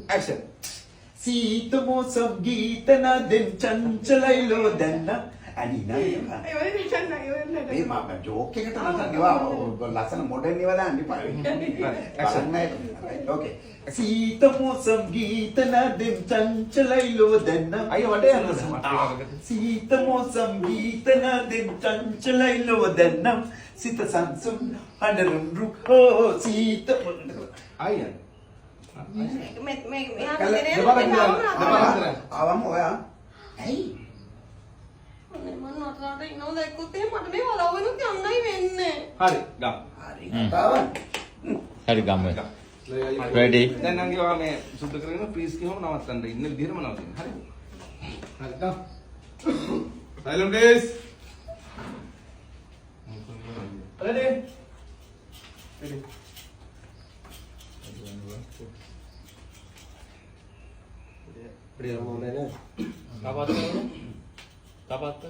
Action. Sita mosam geetana den chanchalailo danna anina මේ මම joke එකට නටන්නවා ලස්සන මොඩර්න් ඒවා දාන්න එපා. Action. Okay. Sita mosam geetana den chanchalailo danna අයියෝ වටේ යනවා. Sita mosam geetana den chanchalailo danna සිත සංසුන් හඬරුන් රුක් හෝ සීත අයියෝ ආවම ඔයා ඇයි මම නතරට ඉනව දැක්කොත් එහෙම මට මේ වලවනුත් යන්නයි වෙන්නේ. හරි ගම්. හරි කතාවක්. හරි ගම්ම. Ready. දැන් නම් ගියා මේ සුද්ධ කරගෙන ප්ලීස් කියවම නවත්තන්න ඉන්න විදිහටම නවතින්න. හරි. හරි ගම්. Silent please. Ready. Ready. Kapat.